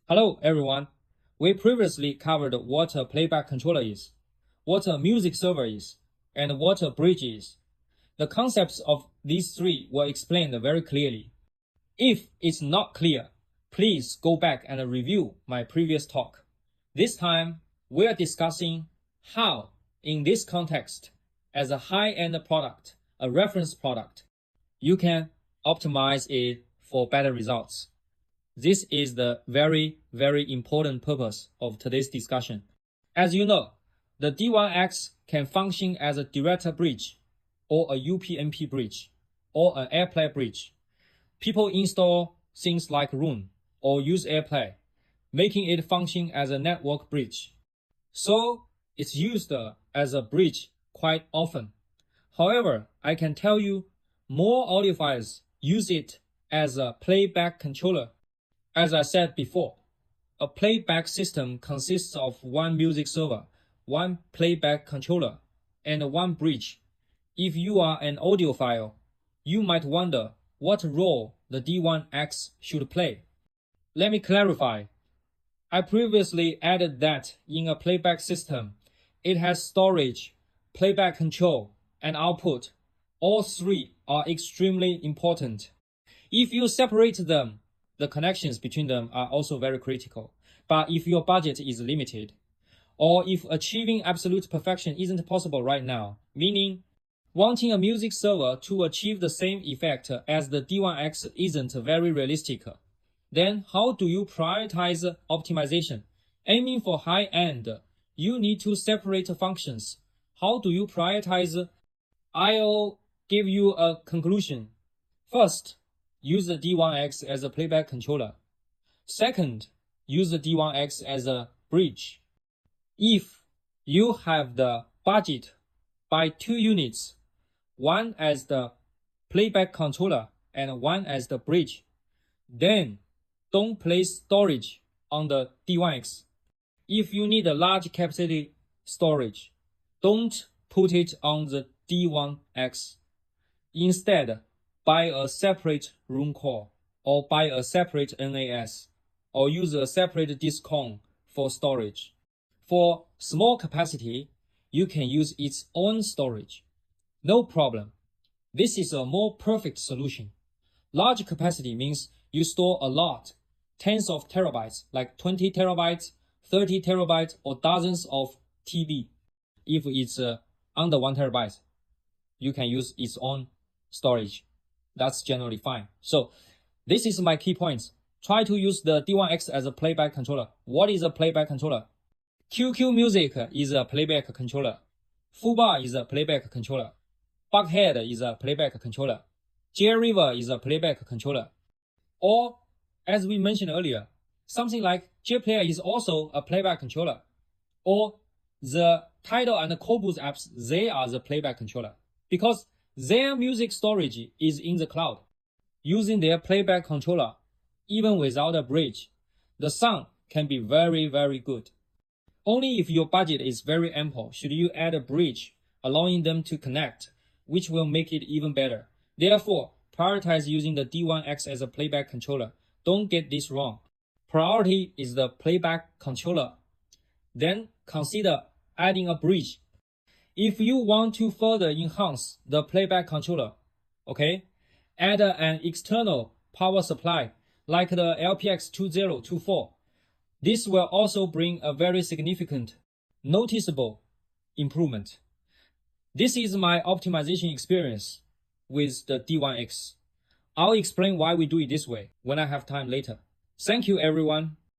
Hello everyone. We previously covered what a playback controller is, what a music server is, and what a bridge is. The concepts of these three were explained very clearly. If it's not clear, please go back and review my previous talk. This time, we are discussing how, in this context, as a high-end product, a reference product, you can optimize it for better results. This is the very, very important purpose of today's discussion. As you know, the D1X can function as a direct bridge, or a UPnP bridge, or an AirPlay bridge. People install things like Roon or use AirPlay, making it function as a network bridge. So it's used as a bridge quite often. However, I can tell you more audiophiles use it as a playback controller. As I said before, a playback system consists of one music server, one playback controller, and one bridge. If you are an audiophile, you might wonder what role the D1X should play. Let me clarify. I previously added that in a playback system, it has storage, playback control, and output. All three are extremely important. If you separate them, the connections between them are also very critical. But if your budget is limited, or if achieving absolute perfection isn't possible right now, meaning wanting a music server to achieve the same effect as the D1X isn't very realistic, then how do you prioritize optimization? Aiming for high-end, you need to separate functions. How do you prioritize? I'll give you a conclusion. First, use the D1X as a playback controller. Second, use the D1X as a bridge. If you have the budget, buy 2 units, one as the playback controller and one as the bridge. Then, don't place storage on the D1X. If you need a large capacity storage, don't put it on the D1X. Instead, buy a separate Rooncore, or buy a separate NAS, or use a separate Diskone for storage. For small capacity, you can use its own storage. No problem. This is a more perfect solution. Large capacity means you store a lot, tens of terabytes, like 20 terabytes, 30 terabytes, or dozens of TB. If it's under 1 terabyte, you can use its own storage. That's generally fine. So this is my key points. Try to use the D1X as a playback controller. What is a playback controller? QQ Music is a playback controller. Fubar is a playback controller. Buckhead is a playback controller. JRiver is a playback controller. Or, as we mentioned earlier, something like JPlayer is also a playback controller. Or the Tidal and Qobuz apps, they are the playback controller. Because their music storage is in the cloud. Using their playback controller, even without a bridge, the sound can be very, very good. Only if your budget is very ample should you add a bridge, allowing them to connect, which will make it even better. Therefore, prioritize using the D1X as a playback controller. Don't get this wrong. Priority is the playback controller. Then consider adding a bridge. If you want to further enhance the playback controller, add an external power supply like the LPX2024. This will also bring a very significant, noticeable improvement. This is my optimization experience with the D1X. I'll explain why we do it this way when I have time later. Thank you, everyone.